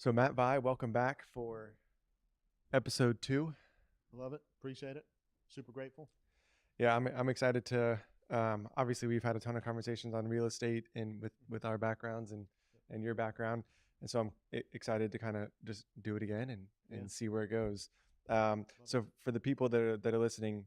So Matt Vigh, welcome back for episode 2. Love it. Appreciate it. Super grateful. Yeah, I'm excited to. Obviously, we've had a ton of conversations on real estate and with our backgrounds and your background, and so I'm excited to kind of just do it again and see where it goes. So for the people that are listening,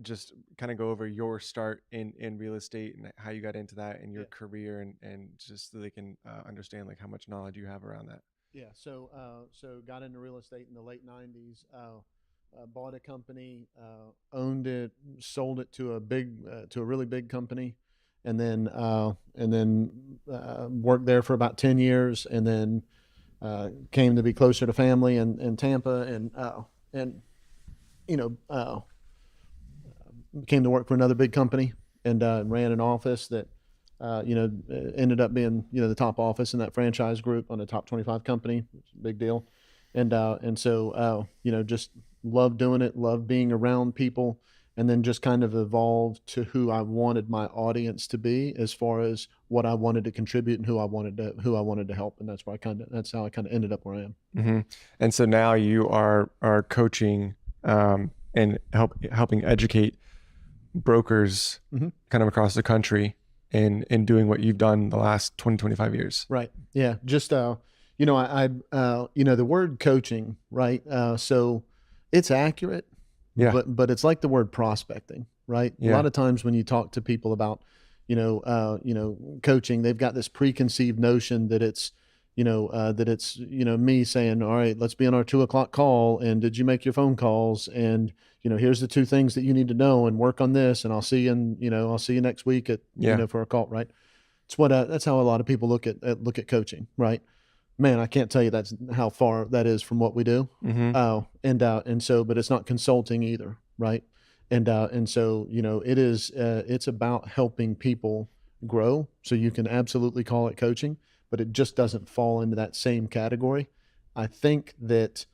just kind of go over your start in real estate and how you got into that and your career and just so they can understand like how much knowledge you have around that. Yeah. So got into real estate in the late '90s. Bought a company, owned it, sold it to a really big company, and then worked there for about 10 years, and then came to be closer to family in Tampa, and you know came to work for another big company and ran an office that ended up being the top office in that franchise group on a top 25 company. It's a big deal, and so just loved doing it, loved being around people, and then just kind of evolved to who I wanted my audience to be as far as what I wanted to contribute and who I wanted to help, and that's how I kind of ended up where I am. Mm-hmm. And so now you are coaching and helping educate brokers kind of across the country and doing what you've done the last 25 years. Right. Yeah. Just, the word coaching, right? So it's accurate, but it's like the word prospecting, right? Yeah. A lot of times when you talk to people about, coaching, they've got this preconceived notion that it's me saying, all right, let's be on our 2:00 call. And did you make your phone calls? And, here's the 2 things that you need to know and work on this. And I'll see you next week for a call. Right. It's that's how a lot of people look at coaching. Right. Man, I can't tell you that's how far that is from what we do. And so, but it's not consulting either. Right. And so, it is, it's about helping people grow. So you can absolutely call it coaching, but it just doesn't fall into that same category. I think that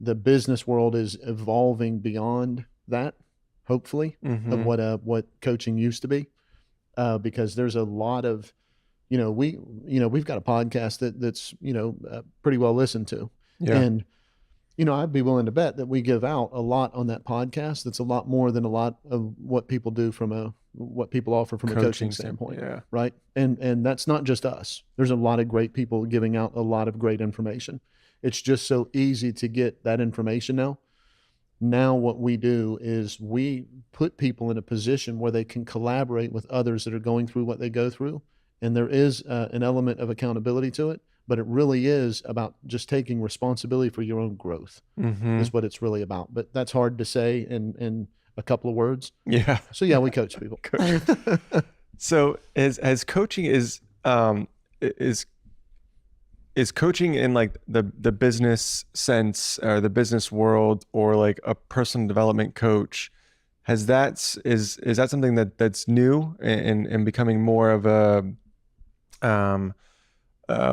the business world is evolving beyond that, hopefully, of what coaching used to be, because there's a lot of, we've got a podcast that's pretty well listened to, and I'd be willing to bet that we give out a lot on that podcast. That's a lot more than a lot of what people do what people offer from a coaching standpoint. Yeah. Right. And that's not just us. There's a lot of great people giving out a lot of great information. It's just so easy to get that information now. Now what we do is we put people in a position where they can collaborate with others that are going through what they go through. And there is an element of accountability to it, but it really is about just taking responsibility for your own growth is what it's really about. But that's hard to say in a couple of words. Yeah. So yeah, we coach people. So as coaching is coaching in like the business sense or the business world, or like a personal development coach, is that something that's new and becoming more of a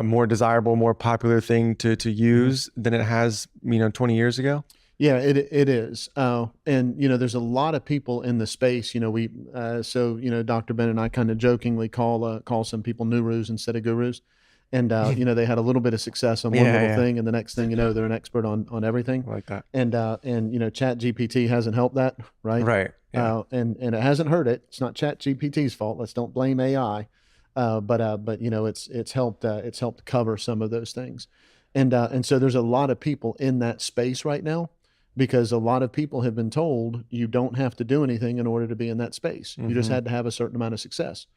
more desirable, more popular thing to use than it has 20 years ago? Yeah, it is. And there's a lot of people in the space. Dr. Ben and I kind of jokingly call some people nurus instead of gurus. And they had a little bit of success on one little thing, and the next thing they're an expert on everything. I like that. And Chat GPT hasn't helped that, right? Right. Yeah. And it hasn't hurt it. It's not Chat GPT's fault. Let's don't blame AI. But it's helped cover some of those things. And so there's a lot of people in that space right now, because a lot of people have been told you don't have to do anything in order to be in that space. You just had to have a certain amount of success.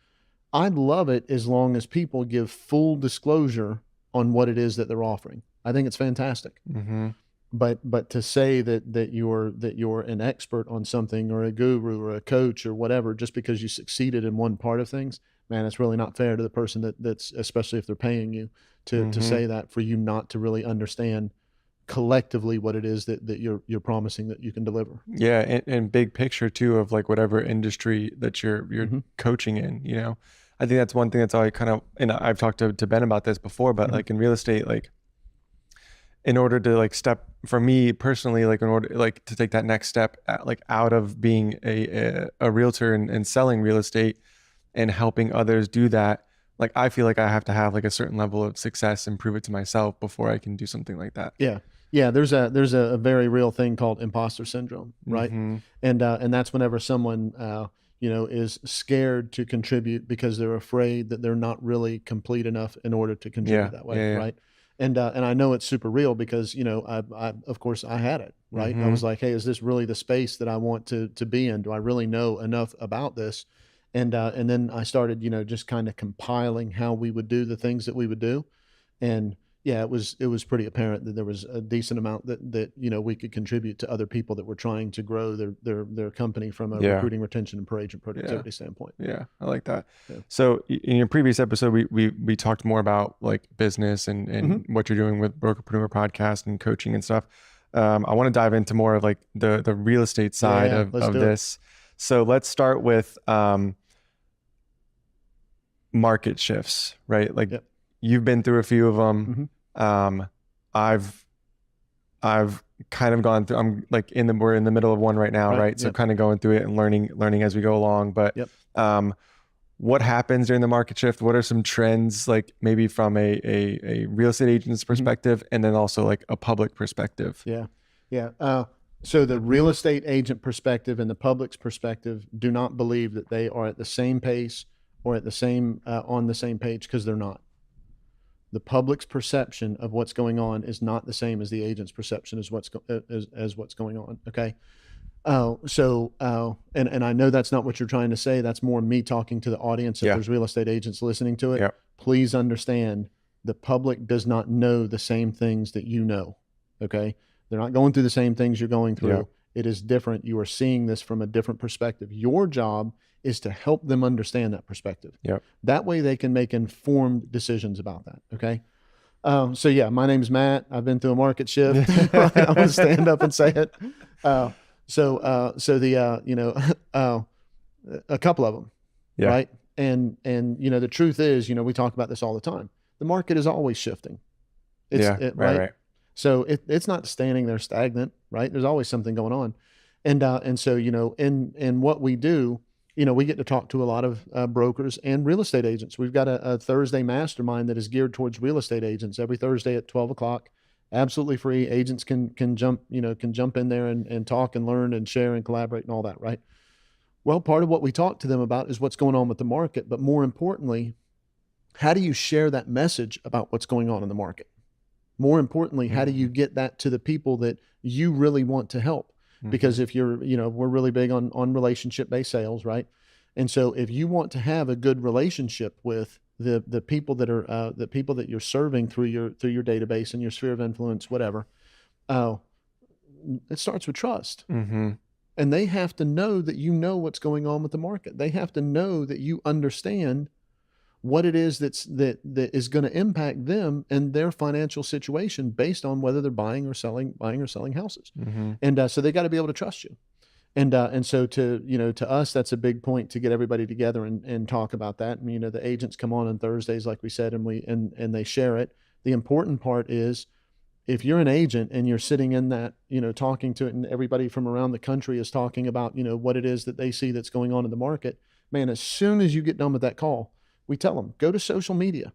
I'd love it as long as people give full disclosure on what it is that they're offering. I think it's fantastic. But to say that you're an expert on something, or a guru or a coach or whatever, just because you succeeded in one part of things, man, it's really not fair to the person that's, especially if they're paying you to say that, for you not to really understand collectively what it is that you're promising that you can deliver. Yeah. And big picture too, of like whatever industry that you're coaching in, I think that's one thing that's always kind of, and I've talked to Ben about this before, but like in real estate, like in order to like step, for me personally, like in order like to take that next step like out of being a realtor and selling real estate and helping others do that, like I feel like I have to have like a certain level of success and prove it to myself before I can do something like that. Yeah. Yeah. There's a very real thing called imposter syndrome, right? And that's whenever someone, is scared to contribute because they're afraid that they're not really complete enough in order to contribute that way. Right. And I know it's super real because, I of course I had it, right? I was like, hey, is this really the space that I want to be in? Do I really know enough about this? And then I started, just kind of compiling how we would do the things that we would do. And yeah, it was pretty apparent that there was a decent amount that we could contribute to other people that were trying to grow their company from a recruiting, retention, and per agent productivity standpoint. Yeah, I like that. Yeah. So in your previous episode, we talked more about like business and what you're doing with Brokerpreneur podcast and coaching and stuff. I want to dive into more of like the real estate side of this. So let's start with market shifts, right? Like you've been through a few of them. I've kind of gone through, I'm like we're in the middle of one right now, right? So kind of going through it and learning as we go along. But what happens during the market shift? What are some trends, like maybe from a real estate agent's perspective, and then also like a public perspective? So the real estate agent perspective and the public's perspective do not believe that they are at the same pace or at the same on the same page, because they're not. The public's perception of what's going on is not the same as the agent's perception as what's going on. Okay. And I know that's not what you're trying to say. That's more me talking to the audience. If there's real estate agents listening to it, please understand the public does not know the same things that you know. Okay. They're not going through the same things you're going through. It is different. You are seeing this from a different perspective. Your job is to help them understand that perspective. That way they can make informed decisions about that. Okay. So yeah, my name's Matt. I've been through a market shift. I'm going to stand up and say it. A couple of them, right? And the truth is, we talk about this all the time. The market is always shifting. Right. So it's not standing there stagnant, right? There's always something going on. And so, in what we do, we get to talk to a lot of brokers and real estate agents. We've got a Thursday mastermind that is geared towards real estate agents every Thursday at 12 o'clock, absolutely free. Agents can jump in there and talk and learn and share and collaborate and all that, right? Well, part of what we talk to them about is what's going on with the market, but more importantly, how do you share that message about what's going on in the market? More importantly, how do you get that to the people that you really want to help? Because if you're, we're really big on relationship-based sales, right? And so if you want to have a good relationship with the people that are the people that you're serving through your database and your sphere of influence, whatever, it starts with trust. And they have to know that you know what's going on with the market. They have to know that you understand what it is that is going to impact them and their financial situation based on whether they're buying or selling houses. And so they got to be able to trust you. And so to us, that's a big point to get everybody together and talk about that. And, the agents come on Thursdays, like we said, and they share it. The important part is, if you're an agent and you're sitting in that, talking to it, and everybody from around the country is talking about, what it is that they see that's going on in the market, man, as soon as you get done with that call, we tell them, go to social media,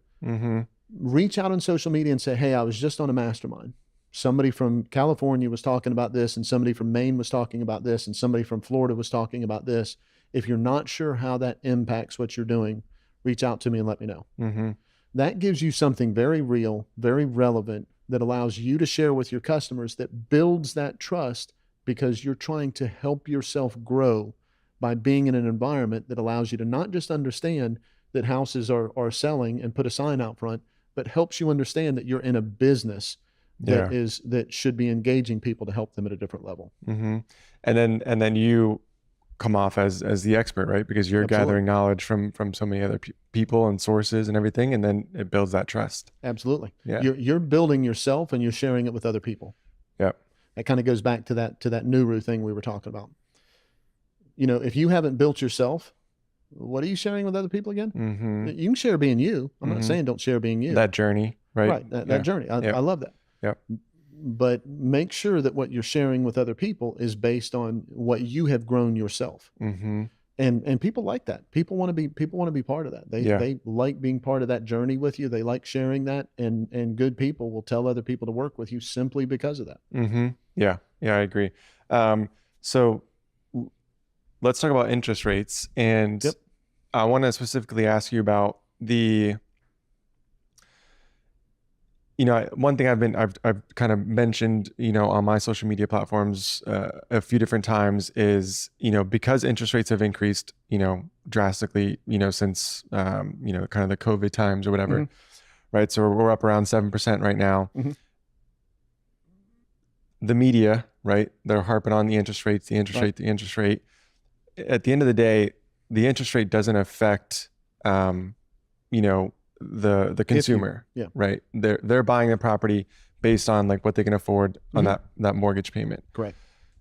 reach out on social media and say, hey, I was just on a mastermind. Somebody from California was talking about this, and somebody from Maine was talking about this, and somebody from Florida was talking about this. If you're not sure how that impacts what you're doing, reach out to me and let me know. That gives you something very real, very relevant, that allows you to share with your customers, that builds that trust, because you're trying to help yourself grow by being in an environment that allows you to not just understand that houses are selling and put a sign out front, but helps you understand that you're in a business that should be engaging people to help them at a different level. And then you come off as the expert, right? Because you're gathering knowledge from so many other people and sources and everything, and then it builds that trust. Absolutely. You're building yourself and you're sharing it with other people. That kind of goes back to that Nuru thing we were talking about. If you haven't built yourself, what are you sharing with other people again? You can share being you. I'm not saying don't share being you. That journey, right? Right. That journey. I love that. But make sure that what you're sharing with other people is based on what you have grown yourself. And people like that. People want to be part of that. They like being part of that journey with you. They like sharing that, and good people will tell other people to work with you simply because of that. Mm-hmm. Yeah, I agree. So let's talk about interest rates, and I want to specifically ask you about the, one thing I've kind of mentioned, on my social media platforms a few different times is, because interest rates have increased, drastically, since, kind of the COVID times or whatever, right? So we're up around 7% right now. The media, right? They're harping on the interest rates, the interest rate, the interest rate. At the end of the day, the interest rate doesn't affect, the consumer, right? They're buying the property based on like what they can afford on that mortgage payment. Correct.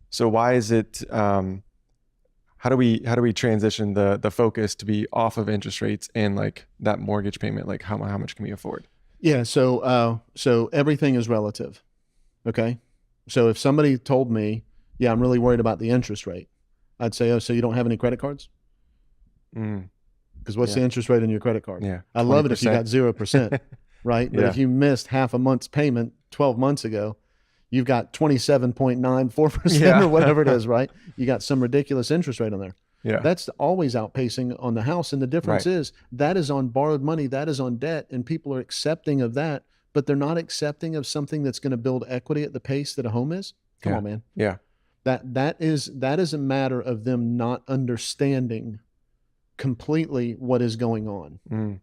So why is it, how do we transition the focus to be off of interest rates and like that mortgage payment? Like how much can we afford? Yeah. So everything is relative. Okay. So if somebody told me, I'm really worried about the interest rate, I'd say, oh, so you don't have any credit cards? Because what's the interest rate on your credit card? Yeah, I love it if you got 0%, right? But if you missed half a month's payment 12 months ago, you've got 27.94% or whatever it is, right? You got some ridiculous interest rate on there. Yeah. That's always outpacing on the house. And the difference is that is on borrowed money, that is on debt, and people are accepting of that, but they're not accepting of something that's going to build equity at the pace that a home is. Come on, man. Yeah. That is a matter of them not understanding completely what is going on.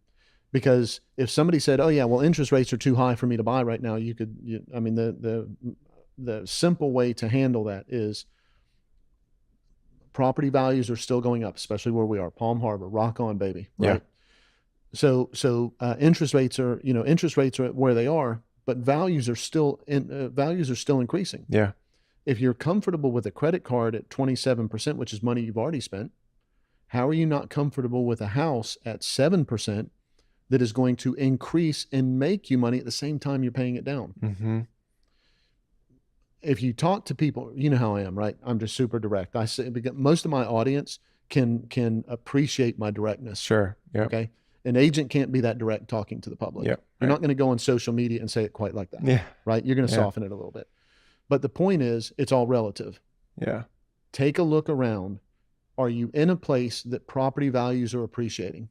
Because if somebody said, oh yeah, well, interest rates are too high for me to buy right now, the simple way to handle that is property values are still going up, especially where we are, Palm Harbor, rock on, baby. Right. So interest rates are at where they are, but values are still increasing. Yeah. If you're comfortable with a credit card at 27%, which is money you've already spent, how are you not comfortable with a house at 7% that is going to increase and make you money at the same time you're paying it down? If you talk to people, you know how I am, right? I'm just super direct. I say, because most of my audience can appreciate my directness. Sure. Yeah. Okay. An agent can't be that direct talking to the public. Yep. You're not going to go on social media and say it quite like that. Yeah. Right. You're going to soften it a little bit. But the point is, it's all relative. Yeah. Take a look around. Are you in a place that property values are appreciating?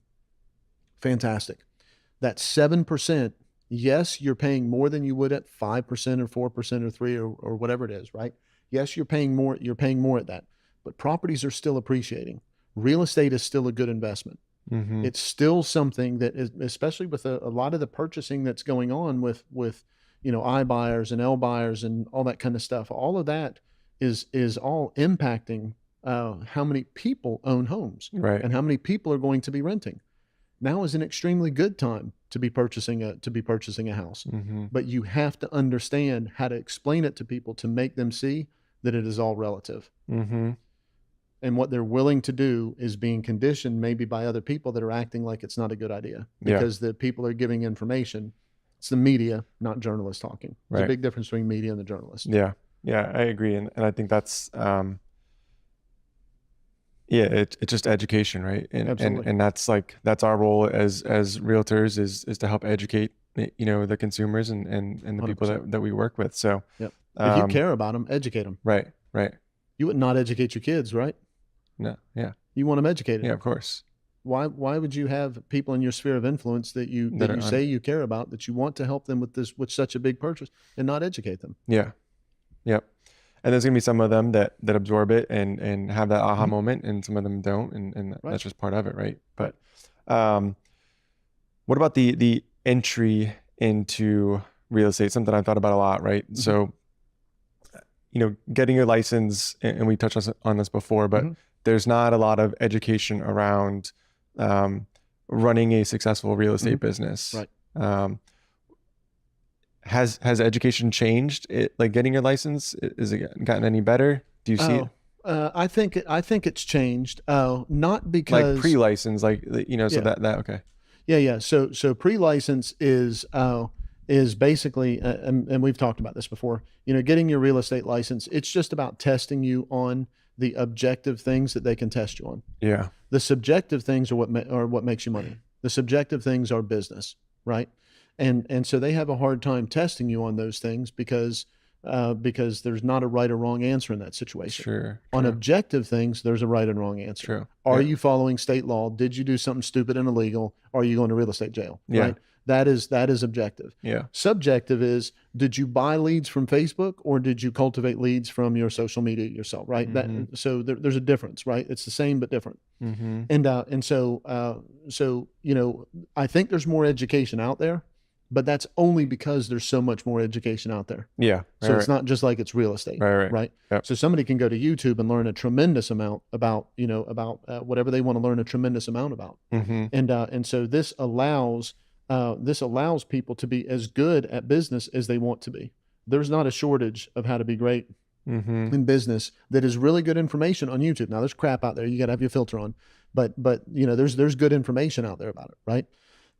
Fantastic. That 7%, yes, you're paying more than you would at 5% or 4% or 3% or whatever it is, right? Yes, you're paying more at that, but properties are still appreciating. Real estate is still a good investment. It's still something that is, especially with a lot of the purchasing that's going on with I buyers and L buyers and all that kind of stuff. All of that is all impacting how many people own homes, right? And how many people are going to be renting. Now is an extremely good time to be purchasing a house, but you have to understand how to explain it to people to make them see that it is all relative. And what they're willing to do is being conditioned maybe by other people that are acting like it's not a good idea because the people are giving information. It's the media, not journalists talking. There's a big difference between media and the journalist. Yeah, I agree, and I think that's it's just education, right? And that's our role as realtors is to help educate the consumers and the 100%. People that we work with. So if you care about them, educate them. Right. You would not educate your kids, right? No. Yeah. You want them educated. Yeah, of course. Why would you have people in your sphere of influence that you say you care about, that you want to help them with such a big purchase, and not educate them? Yeah. Yep. And there's gonna be some of them that absorb it and have that aha moment, and some of them don't, and that's just part of it, right? But what about the entry into real estate? Something I've thought about a lot, right? So getting your license, and we touched on this before, but there's not a lot of education around running a successful real estate business. Right. Has education changed? Like getting your license, is it gotten any better? Do you see it? I think it's changed. Not because like pre-license, so that okay. Yeah. So pre-license is basically, and we've talked about this before. Getting your real estate license, it's just about testing you on the objective things that they can test you on. Yeah. The subjective things are what makes you money. The subjective things are business, right? And so they have a hard time testing you on those things because there's not a right or wrong answer in that situation. Sure. On objective things, there's a right and wrong answer. True. Are you following state law? Did you do something stupid and illegal? Are you going to real estate jail? Yeah. Right? That is objective. Yeah. Subjective is, did you buy leads from Facebook or did you cultivate leads from your social media yourself? Right. Mm-hmm. So there's a difference, right? It's the same but different. Mm-hmm. And so I think there's more education out there, but that's only because there's so much more education out there. Yeah. So it's not just like it's real estate, right? Yep. So somebody can go to YouTube and learn a tremendous amount about whatever they want to learn a tremendous amount about. Mm-hmm. And so this allows people to be as good at business as they want to be. There's not a shortage of how to be great in business that is really good information on YouTube. Now there's crap out there. You got to have your filter on, but there's good information out there about it. Right.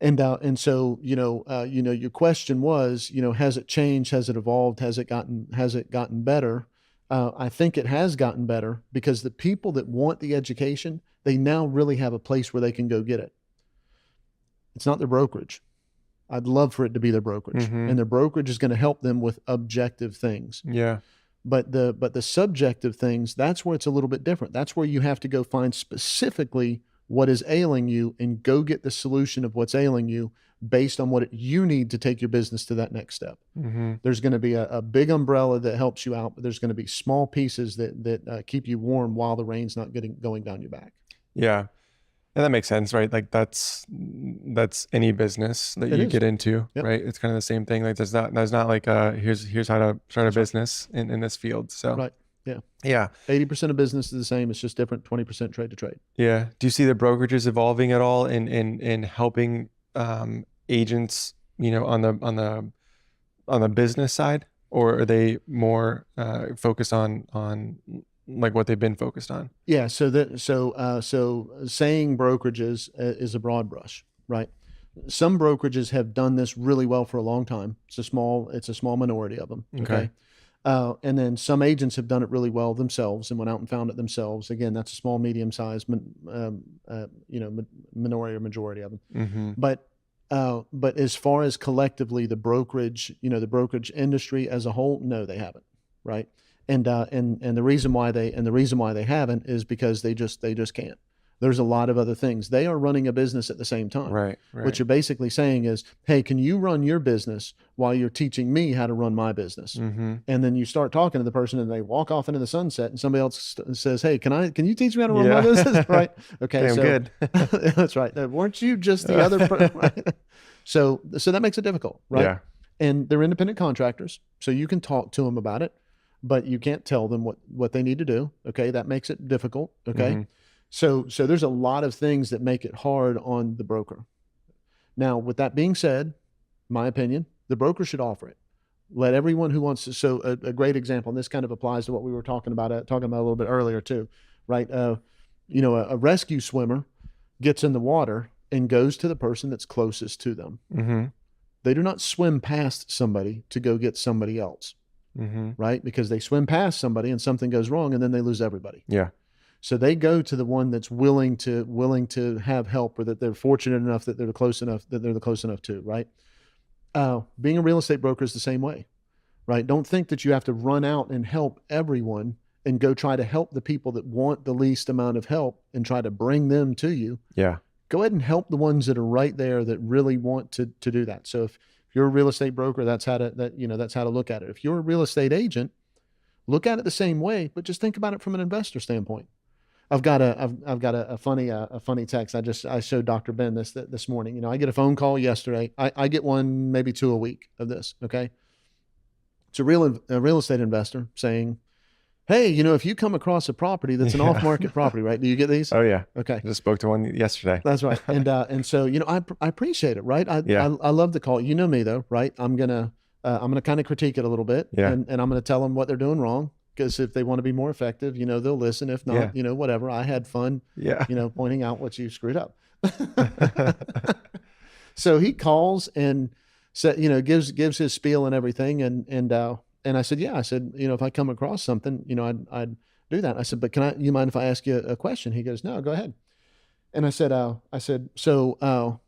And so, your question was, has it changed? Has it evolved? Has it gotten better? I think it has gotten better because the people that want the education, they now really have a place where they can go get it. It's not their brokerage. I'd love for it to be their brokerage, and their brokerage is going to help them with objective things. Yeah. But the subjective things, that's where it's a little bit different. That's where you have to go find specifically what is ailing you and go get the solution of what's ailing you based on what you need to take your business to that next step. Mm-hmm. There's going to be a big umbrella that helps you out, but there's going to be small pieces that keep you warm while the rain's not going down your back. Yeah. And that makes sense, right? Like that's any business that you get into, right? It's kind of the same thing. Like there's not like here's how to start a business in this field. So right. Yeah. Yeah. 80% of business is the same. It's just different. 20% trade to trade. Yeah. Do you see the brokerages evolving at all in helping agents, on the business side, or are they more focused on like what they've been focused on? Yeah. So saying brokerages is a broad brush, right? Some brokerages have done this really well for a long time. It's a small minority of them. Okay. And then some agents have done it really well themselves and went out and found it themselves. Again, that's a small, medium-sized, minority or majority of them. Mm-hmm. But as far as collectively the brokerage industry as a whole, no, they haven't, right? And the reason why they haven't is because they just can't. There's a lot of other things. They are running a business at the same time. Right. What you're basically saying is, hey, can you run your business while you're teaching me how to run my business? Mm-hmm. And then you start talking to the person and they walk off into the sunset and somebody else says, hey, can you teach me how to run my business? Right. Okay. Damn good. That's right. Weren't you just the other person? Right? So that makes it difficult. Right. Yeah. And they're independent contractors. So you can talk to them about it, but you can't tell them what they need to do. Okay. That makes it difficult. Okay. Mm-hmm. So there's a lot of things that make it hard on the broker. Now, with that being said, my opinion, the broker should offer it. Let everyone who wants to. So a great example, and this kind of applies to what we were talking about a little bit earlier too, right? A rescue swimmer gets in the water and goes to the person that's closest to them. Mm-hmm. They do not swim past somebody to go get somebody else, mm-hmm. right? Because they swim past somebody and something goes wrong and then they lose everybody. Yeah. So they go to the one that's willing to have help, or that they're fortunate enough that they're the close enough to, right? Being a real estate broker is the same way, right? Don't think that you have to run out and help everyone and go try to help the people that want the least amount of help and try to bring them to you. Yeah. Go ahead and help the ones that are right there that really want to do that. So if you're a real estate broker, that's how to look at it. If you're a real estate agent, look at it the same way, but just think about it from an investor standpoint. I've got a funny text. I showed Dr. Ben this morning. I get a phone call yesterday. I get one, maybe two a week of this. Okay. It's a real estate investor saying, hey, if you come across a property that's an off-market property, right? Do you get these? Oh yeah. Okay. I just spoke to one yesterday. That's right. And so, I appreciate it. Right. I love the call. You know me though, right? I'm going to kind of critique it a little bit, and I'm going to tell them what they're doing wrong. Because if they want to be more effective, they'll listen. If not, whatever. I had fun, pointing out what you screwed up. So he calls and gives his spiel and everything. And I said, if I come across something, do that. I said, but you mind if I ask you a question? He goes, no, go ahead. And I said, so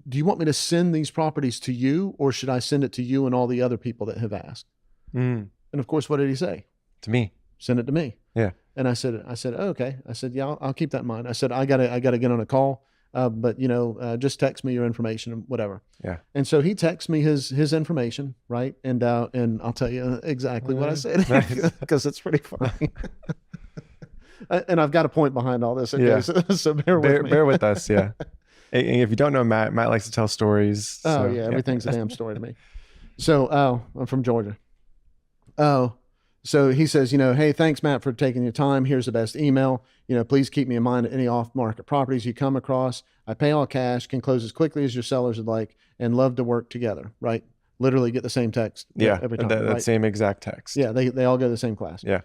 do you want me to send these properties to you, or should I send it to you and all the other people that have asked? And of course, what did he say? To me. Send it to me. Yeah. And I said, oh, okay. I said, yeah, I'll keep that in mind. I said, I gotta get on a call. But just text me your information and whatever. Yeah. And so he texts me his information, right? And I'll tell you exactly what I said, because it's pretty funny. And I've got a point behind all this. Okay? Yeah. So bear with me. Bear with us. Yeah. And if you don't know Matt likes to tell stories. Oh yeah. Everything's a damn story to me. So, I'm from Georgia. So he says, hey, thanks, Matt, for taking your time. Here's the best email. Please keep me in mind of any off-market properties you come across. I pay all cash, can close as quickly as your sellers would like, and love to work together, right? Literally get the same text every time. That same exact text. Yeah, they all go to the same class. Yeah.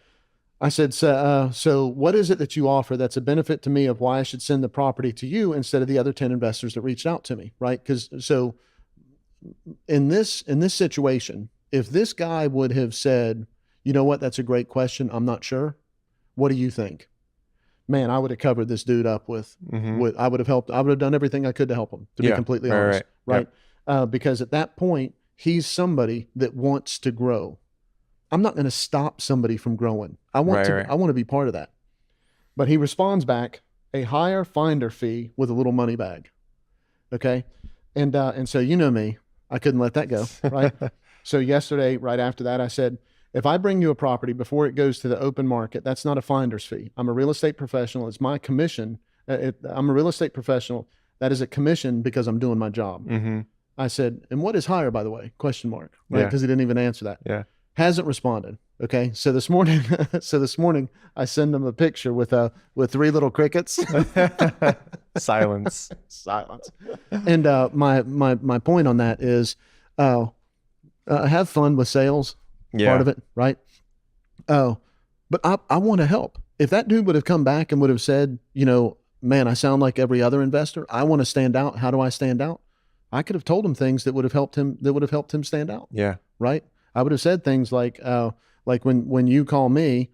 I said, so what is it that you offer that's a benefit to me of why I should send the property to you instead of the other 10 investors that reached out to me, right? Because so in this situation, if this guy would have said, you know what, that's a great question, I'm not sure, what do you think? Man, I would have covered this dude up with I would have helped. I would have done everything I could to help him, to be completely honest. Right. Yep. Because at that point, he's somebody that wants to grow. I'm not going to stop somebody from growing. I want to be part of that. But he responds back, a higher finder fee with a little money bag. Okay. And so, me, I couldn't let that go. Right. So yesterday, right after that, I said, if I bring you a property before it goes to the open market, that's not a finder's fee. I'm a real estate professional. It's my commission. I'm a real estate professional. That is a commission because I'm doing my job. I said, and what is higher, by the way? Question mark. Right? Because he didn't even answer that. Yeah. Hasn't responded. Okay. So this morning, I send him a picture with 3 little crickets. Silence. And my point on that is, have fun with sales. Part of it, right? Oh, but I want to help. If that dude would have come back and would have said, man, I sound like every other investor, I want to stand out. How do I stand out? I could have told him things that would have helped him stand out. Yeah. Right. I would have said things like when you call me,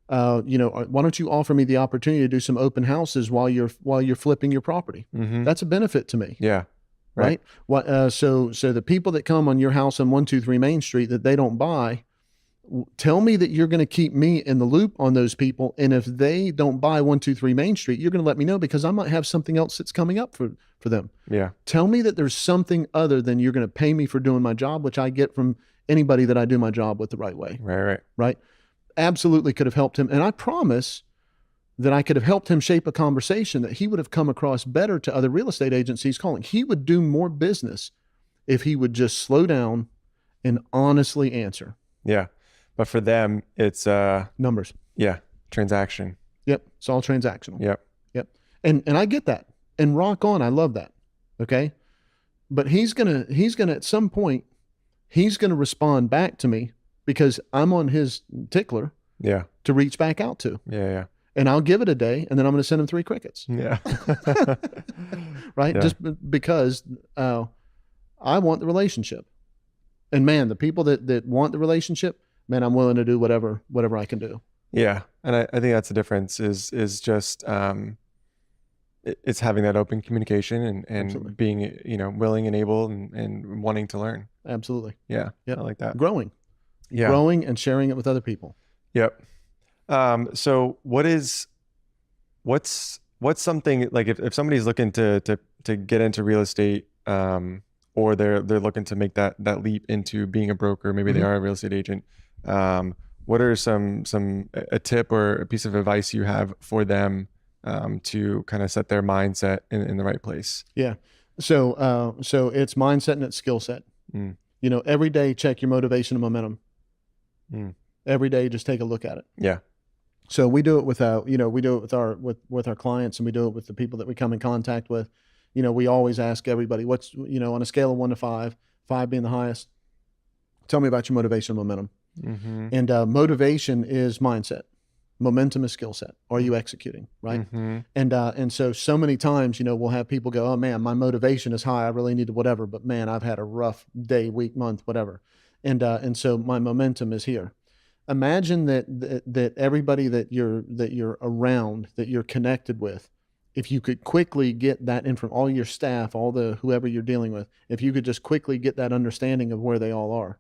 why don't you offer me the opportunity to do some open houses while you're flipping your property? That's a benefit to me. Yeah. Right. So the people that come on your house on 123 Main Street that they don't buy, tell me that you're going to keep me in the loop on those people. And if they don't buy 123 Main Street, you're going to let me know, because I might have something else that's coming up for them. Yeah. Tell me that there's something other than you're going to pay me for doing my job, which I get from anybody that I do my job with the right way. Right. Absolutely could have helped him. And I promise that I could have helped him shape a conversation that he would have come across better to other real estate agencies calling. He would do more business if he would just slow down and honestly answer. Yeah. But for them, it's numbers. Yeah. Transaction. Yep. It's all transactional. Yep. And I get that. And rock on. I love that. Okay. But he's gonna at some point, he's gonna respond back to me because I'm on his tickler. Yeah. To reach back out to. Yeah. And I'll give it a day, and then I'm going to send him 3 crickets. Yeah. Right. Yeah. Just because I want the relationship. And man, the people that want the relationship, man, I'm willing to do whatever I can do. Yeah. And I think that's the difference is just, it's having that open communication and being, willing and able and wanting to learn. Absolutely. Yeah. Yep. I like that. Growing. Yeah. Growing and sharing it with other people. Yep. So what's something like if somebody's looking to get into real estate, or they're looking to make that leap into being a broker, maybe they are a real estate agent. What are a tip or a piece of advice you have for them, to kind of set their mindset in the right place? Yeah. So it's mindset and it's skill set. Every day, check your motivation and momentum. Every day, just take a look at it. Yeah. So we do it with our clients, and we do it with the people that we come in contact with. We always ask everybody, what's, on a scale of 1 to 5, 5 being the highest, tell me about your motivation and momentum. And motivation is mindset. Momentum is skill set. Are you executing? Right. And so many times, we'll have people go, oh man, my motivation is high. I really need to whatever, but man, I've had a rough day, week, month, whatever. And so my momentum is here. imagine that everybody that you're around, that you're connected with, if you could quickly get that in from all your staff, whoever you're dealing with, if you could just quickly get that understanding of where they all are.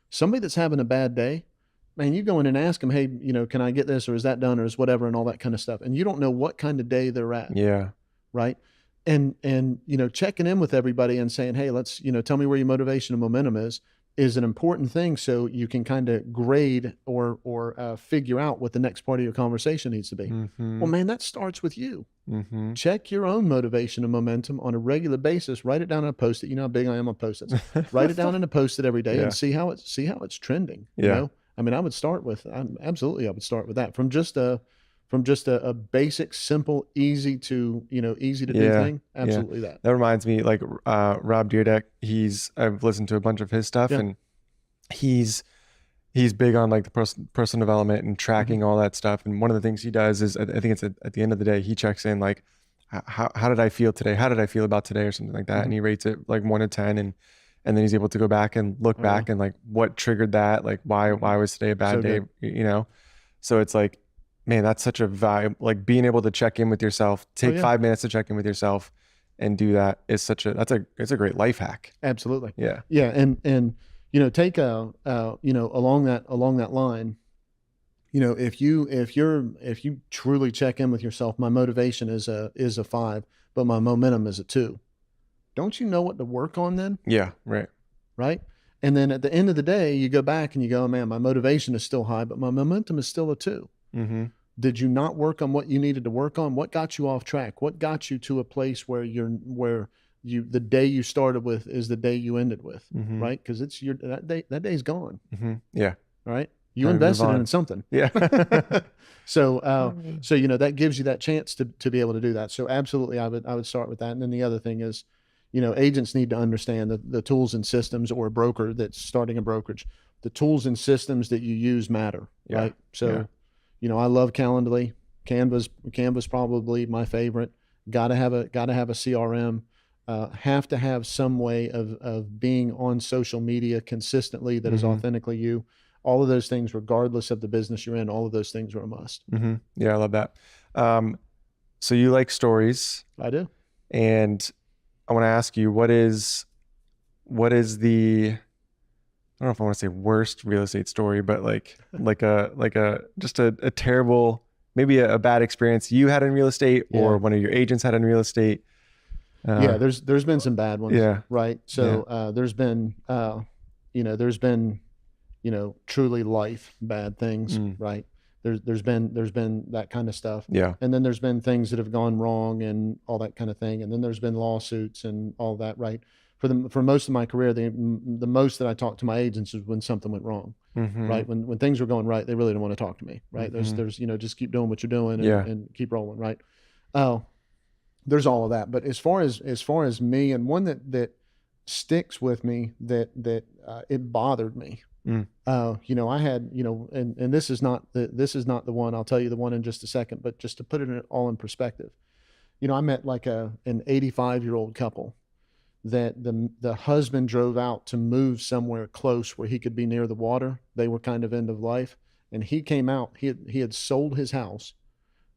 Somebody that's having a bad day, man, you go in and ask them, hey, can I get this, or is that done, or is whatever, and all that kind of stuff. And you don't know what kind of day they're at. Yeah. Right. And checking in with everybody and saying, hey, let's, tell me where your motivation and momentum is an important thing. So you can kind of grade or figure out what the next part of your conversation needs to be. Mm-hmm. Well, man, that starts with you. Mm-hmm. Check your own motivation and momentum on a regular basis. Write it down on a Post-it. You know how big I am on Post-its. Write it down in a Post-it every day and see how it's trending. Yeah. I mean, I would start with that from just a basic, simple, easy to do thing. Absolutely that. That reminds me, like Rob Dyrdek, I've listened to a bunch of his stuff, and he's big on like the personal development and tracking all that stuff. And one of the things he does is, I think it's at the end of the day, he checks in like, how did I feel today? How did I feel about today, or something like that? And he rates it like 1 to 10, and then he's able to go back and look back and like what triggered that, like why was today a bad day, So it's like, man, that's such a vibe. Like being able to check in with yourself, take 5 minutes to check in with yourself and do that is it's a great life hack. Absolutely. Yeah. Yeah. And take along that line, if you truly check in with yourself, my motivation is a 5, but my momentum is a 2. Don't you know what to work on then? Yeah. Right. Right. And then at the end of the day, you go back and you go, oh, man, my motivation is still high, but my momentum is still a 2. Mm-hmm. Did you not work on what you needed to work on? What got you off track? What got you to a place where the day you started with is the day you ended with, right? Because it's that day's gone. Mm-hmm. Yeah. Right. You invested in something. Yeah. So that gives you that chance to be able to do that. So absolutely, I would start with that. And then the other thing is, agents need to understand the tools and systems, or a broker that's starting a brokerage, the tools and systems that you use matter. Yeah. Right. So, I love Calendly. Canva's probably my favorite. Got to have a CRM. Have to have some way of being on social media consistently that is authentically you. All of those things, regardless of the business you're in, all of those things are a must. Mm-hmm. Yeah, I love that. So you like stories. I do. And I want to ask you, what is the, I don't know if I want to say worst real estate story, but like a terrible, maybe a bad experience you had in real estate, or one of your agents had in real estate. There's been some bad ones. Yeah. Right. So, there's been truly life bad things. Right. There's been that kind of stuff. Yeah. And then there's been things that have gone wrong and all that kind of thing. And then there's been lawsuits and all that. Right. For most of my career, the most that I talked to my agents is when something went wrong. Right. When things were going right, they really didn't want to talk to me. Right. There's just keep doing what you're doing and keep rolling. Right. There's all of that. But as far as me, and one that sticks with me, that it bothered me. I had, and this is not the one. I'll tell you the one in just a second, but just to put it all in perspective, I met like an 85-year-old couple that the husband drove out to move somewhere close where he could be near the water. They were kind of end of life, and he came out. He had sold his house.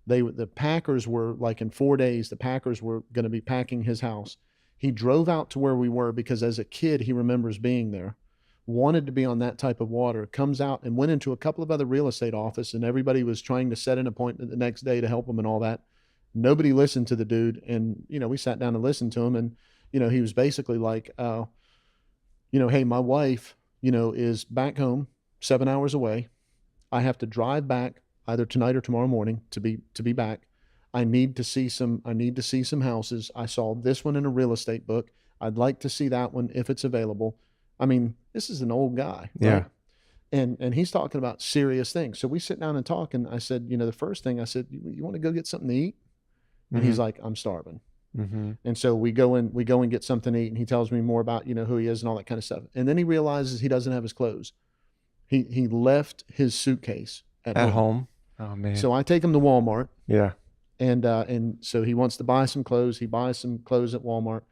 The packers were like, in 4 days, the packers were going to be packing his house. He drove out to where we were because as a kid, he remembers being there, wanted to be on that type of water, comes out and went into a couple of other real estate offices, and everybody was trying to set an appointment the next day to help him and all that. Nobody listened to the dude. And, we sat down and listened to him, and, he was basically like, hey, my wife, is back home 7 hours away. I have to drive back either tonight or tomorrow morning to be back. I need to see some houses. I saw this one in a real estate book. I'd like to see that one if it's available. I mean, this is an old guy. Right? Yeah. And he's talking about serious things. So we sit down and talk, and I said, the first thing I said, you want to go get something to eat? And he's like, I'm starving. And so we go and get something to eat, and he tells me more about, who he is and all that kind of stuff. And then he realizes he doesn't have his clothes. He left his suitcase at home. Oh man. So I take him to Walmart. Yeah. And so he wants to buy some clothes. He buys some clothes at Walmart.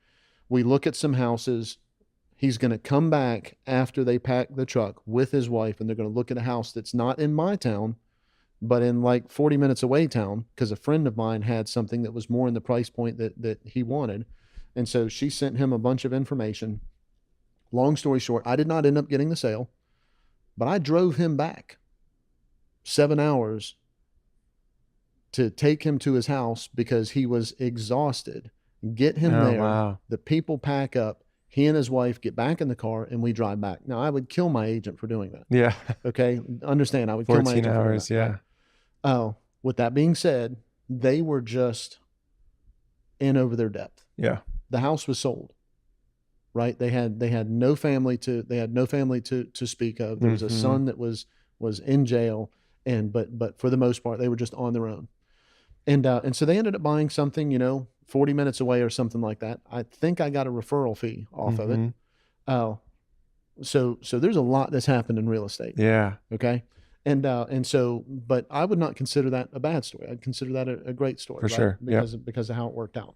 We look at some houses. He's going to come back after they pack the truck with his wife, and they're going to look at a house that's not in my town, but in like 40 minutes away town, because a friend of mine had something that was more in the price point that he wanted. And so she sent him a bunch of information. Long story short, I did not end up getting the sale, but I drove him back 7 hours to take him to his house because he was exhausted. Get him there. Wow. The people pack up. He and his wife get back in the car, and we drive back. Now, I would kill my agent for doing that. Yeah. Okay. Understand, I would kill my agent 14 hours. for doing that. Yeah. Oh, with that being said, they were just in over their depth. Yeah. The house was sold, right? They had no family to speak of. There was a son that was in jail, but for the most part, they were just on their own. And so they ended up buying something, 40 minutes away or something like that. I think I got a referral fee off of it. Oh, so there's a lot that's happened in real estate. Yeah. Okay. And so, but I would not consider that a bad story. I'd consider that a great story. For right? sure. Because of how it worked out.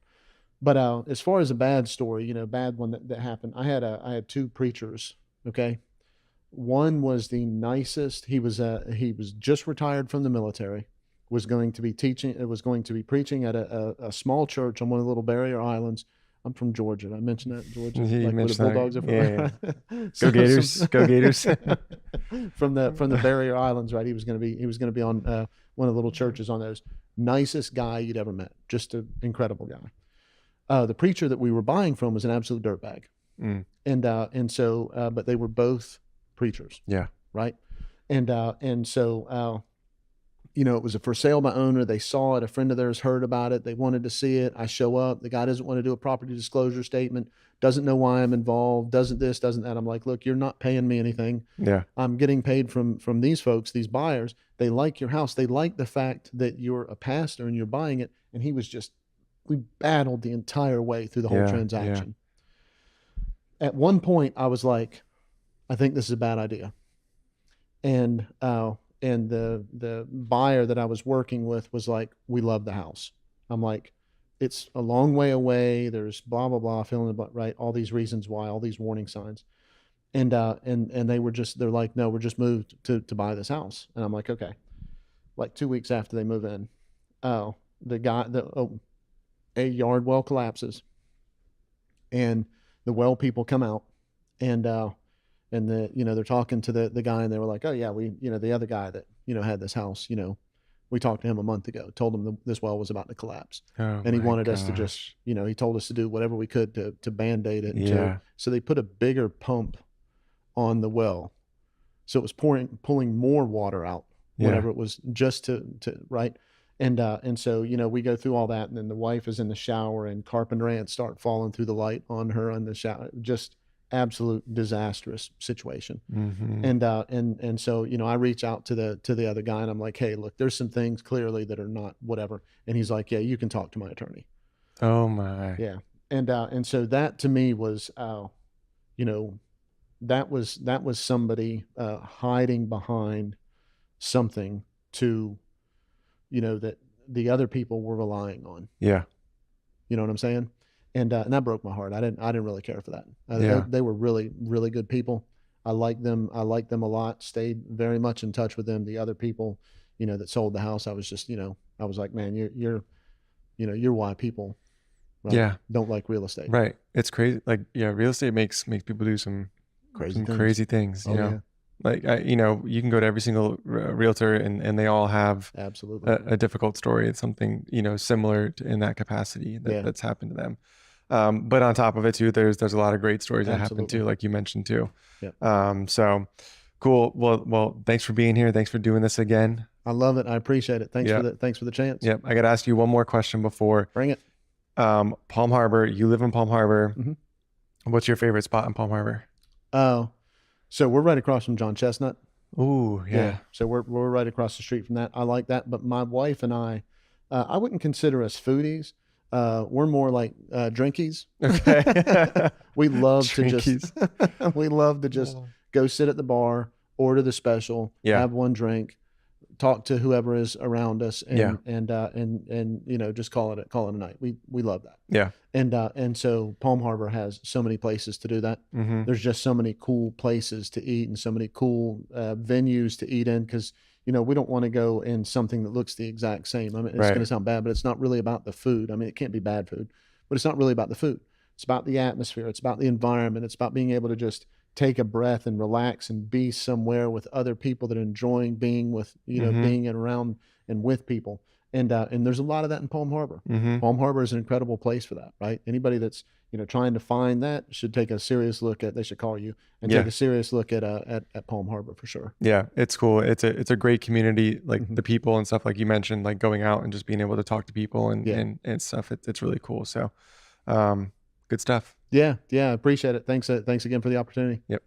But as far as a bad story, bad one that happened, I had two preachers. Okay. One was the nicest. He was just retired from the military, was going to be preaching at a small church on one of the little barrier islands. I'm from Georgia. Did I mention that? Georgia, like where the Bulldogs are from. Yeah. Go Gators! Go Gators! from the barrier islands, right? He was going to be on one of the little churches on those. Nicest guy you'd ever met. Just an incredible guy. The preacher that we were buying from was an absolute dirtbag. And so, but they were both preachers. Yeah. Right. And so, it was a for sale by owner. They saw it. A friend of theirs heard about it. They wanted to see it. I show up. The guy doesn't want to do a property disclosure statement. Doesn't know why I'm involved. Doesn't this, doesn't that. I'm like, look, you're not paying me anything. Yeah. I'm getting paid from these folks, these buyers. They like your house. They like the fact that you're a pastor and you're buying it. And we battled the entire way through the whole transaction. Yeah. At one point I was like, I think this is a bad idea. And the buyer that I was working with was like, we love the house. I'm like, it's a long way away. There's blah, blah, blah, fill in the blank, right? All these reasons why, all these warning signs. And they're like, no, we're just moved to buy this house. And I'm like, okay. Like 2 weeks after they move in, a yard well collapses, and the well people come out, and they're talking to the guy, and they were like, oh yeah, the other guy that, had this house, we talked to him a month ago, told him this well was about to collapse. Oh, and he wanted us to just, he told us to do whatever we could to Band-Aid it. Yeah. So they put a bigger pump on the well. So it was pulling more water out, whatever it was, just to right. And so, we go through all that, and then the wife is in the shower, and carpenter ants start falling through the light on her in the shower. Just absolute disastrous situation. And so, I reach out to the other guy, and I'm like, hey, look, there's some things clearly that are not whatever. And he's like, yeah, you can talk to my attorney. Oh my. Yeah. And so that to me was, that was somebody hiding behind something to, that the other people were relying on. Yeah. You know what I'm saying? And that broke my heart. I didn't really care for that. They were really, really good people. I liked them a lot. Stayed very much in touch with them. The other people, that sold the house, I was just, I was like, man, you're why people, right, don't like real estate. Right. It's crazy. Like, real estate makes people do some crazy things. You know, like you can go to every single realtor, and they all have absolutely a difficult story. It's something similar in that capacity that's happened to them. But on top of it too, there's a lot of great stories that happen too, like you mentioned too. Yep. So cool. Well, thanks for being here. Thanks for doing this again. I love it. I appreciate it. Thanks for the chance. Yep. I got to ask you one more question before. Bring it. Palm Harbor. You live in Palm Harbor. Mm-hmm. What's your favorite spot in Palm Harbor? So we're right across from John Chestnut. Ooh, yeah. So we're right across the street from that. I like that. But my wife and I wouldn't consider us foodies. We're more like drinkies. Okay. we love to just go sit at the bar, order the special, have one drink, talk to whoever is around us, and you know, just call it a night. We love that. Yeah. And so Palm Harbor has so many places to do that. There's just so many cool places to eat and so many cool venues to eat in, because you know, we don't want to go in something that looks the exact same. I mean, it's going to sound bad, but it's not really about the food. I mean, it can't be bad food, but it's not really about the food. It's about the atmosphere. It's about the environment. It's about being able to just take a breath and relax and be somewhere with other people that are enjoying being with, you know, being around and with people. And there's a lot of that in Palm Harbor. Palm Harbor is an incredible place for that, right? Anybody that's, you know, trying to find that should take a serious look at, they should call you and take a serious look at Palm Harbor for sure. Yeah, it's cool. It's a great community, like the people and stuff, like you mentioned, like going out and just being able to talk to people and stuff. It's really cool. So, good stuff. Yeah. Appreciate it. Thanks again for the opportunity. Yep.